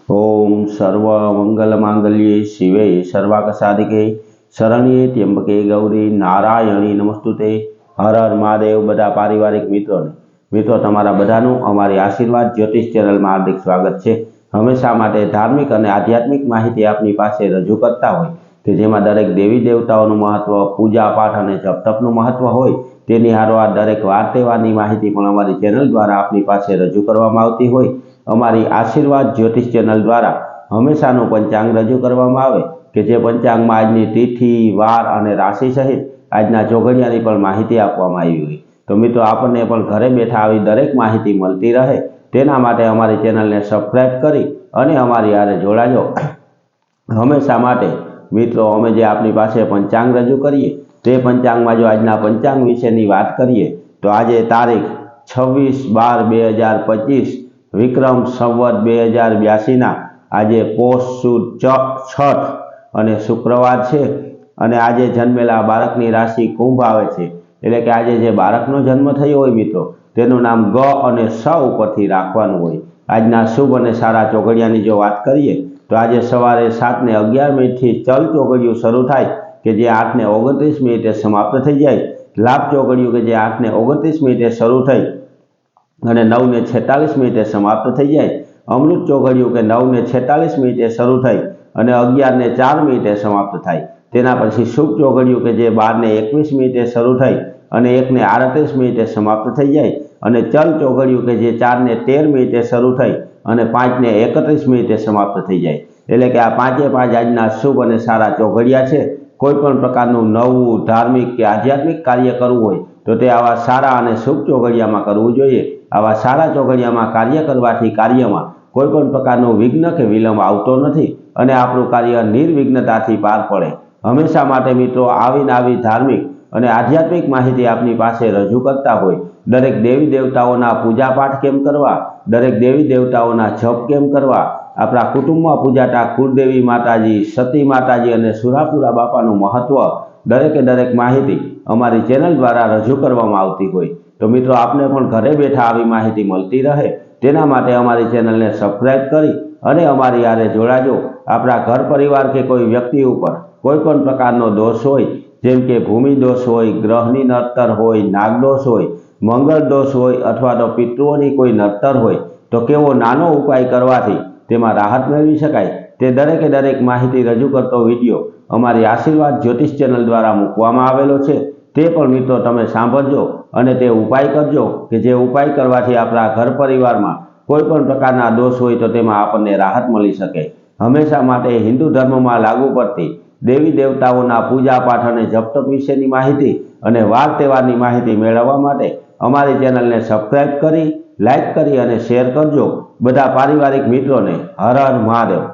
ओम सर्व मंगल मांगल्ये शिवे सर्वाक साधिके शरण्ये त्र्यंबके गौरी नारायणी नमस्तुते। हर हर महादेव। बधा पारिवारिक मित्रों तमारा बधानुं अमारी आशीर्वाद ज्योतिष चैनल में हार्दिक स्वागत है। हमेशा माटे धार्मिक और आध्यात्मिक माहिती आपनी पासे रजू करता होय कि जेमां दरेक देवी देवताओनुं महत्व, पूजा पाठ और जप तपनुं महत्व होय तेनी हारोहार दरेक वार तहेवारनी माहिती पण अमारी चैनल द्वारा आपनी पासे रजू करवामां आवती होय। अमारी आशीर्वाद ज्योतिष चैनल द्वारा हमेशानु पंचांग रजू करवामां आवे कि जे पंचांग में आजनी तिथि, वार और राशि सहित आजना चौघड़ियानी पण माहिती आपवामां आवी होय। तो मित्रों आपने पण घरे बैठा आवी दरेक माहिती मळती रहे तेना माटे अमारी चैनल ने सब्सक्राइब करी अने अमारी हारे जोड़ाजो। हमेशा माटे मित्रों अमे जे आपनी पासे पंचांग रजू करीए ते पंचांग में जो आजना पंचांग विशेनी वात करीए तो आज तारीख 26/12/2025 विक्रम संवत 2082 आज पोष सुद छठ और शुक्रवार है। आज जन्मेला बाळकनी राशि कुंभ आवे छे एटले के आज जे बाळकनो जन्म थयो होय मित्रों तेनुं नाम ग और स उपरथी राखवानुं होय। आजना शुभ और सारा चौघड़ियानी जो बात करिए तो आज सवारे 7:11 थी चल चौघड़ियुं शरू थाय कि जे 8:29 समाप्त थई जाय। लाभ चौघड़ियुं कि जे 8:29 शरू थई और 9:46 समाप्त थई जाय। अमृत चौघड़ियुं के 9:46 शरू थई और 11:04 समाप्त थाय। तेना पछी शुभ चौघड़ियुं के जे 12:21 शरू थई और 1:38 समाप्त थई जाय और चल चौघड़ियुं के जे 4:13 शरू थई और 5:31 समाप्त थई जाय। एटले के आ 5 आजना शुभ और सारा चौघड़िया छे। कोईपण प्रकारनुं नवुं धार्मिक के आध्यात्मिक कार्य करवुं होय तो ते आवा सारा और शुभ चौघड़ियामां करवुं जोईए। आवा सारा चौघड़ियामां कार्य करवाथी कार्यमां कोईपण प्रकारनुं विघ्न के विलंब आवतो नथी अने आपनुं कार्य निर्विघ्नताथी पार पड़े। हमेशा माटे मित्रों आवी धार्मिक और आध्यात्मिक माहिती आपनी पासे रजू करता होय। दरेक देवी देवताओना पूजा पाठ केम करवा, दरेक देवी देवताओना जप केम करवा, अपना कुटुंब में पूजाता कुलदेवी माताजी, सती माताजी और सुरापुरा बापानुं महत्व दरेके दरेक माहिती अमारी चैनल द्वारा रजू करवामां आवती होय। तो मित्रों आपने पण घरे बैठा आवी माहिती मळती रहे तेना माटे अमारी चैनल ने सब्सक्राइब करी अने अमारी हारे जोड़ाजो। अपना घर परिवार के कोई व्यक्ति पर कोईपण प्रकारनो दोष होय जेम के भूमि दोष होय, ग्रहनी नड़तर होय, नागदोष होय, मंगल दोष होय अथवा तो पितृओनी कोई नड़तर होय तो केवो नानो उपाय करवाथी तेमां राहत मेळवी शकाय ते दरेके दरेक माहिती रजू करतो विडियो अमारी आशीर्वाद ज्योतिष चैनल द्वारा मूकवामां आवेलो छे। ते पण मित्रों तमे सांभळजो अने ते उपाय करजो कि जे उपाय करवाथी आपणा घर परिवार में कोईपण प्रकारना दोष होय तो तेमां आपणे राहत मळी शके। हमेशा माटे हिंदू धर्म में लागू पड़ती देवी देवताओना पूजा पाठ और जप तप विशेनी माहिती और वार तहेवारनी माहिती मेळववा माटे अमारी चैनल ने सब्सक्राइब करी, लाइक करी और शेर करजो। बधा पारिवारिक मित्रों ने हर हर महादेव।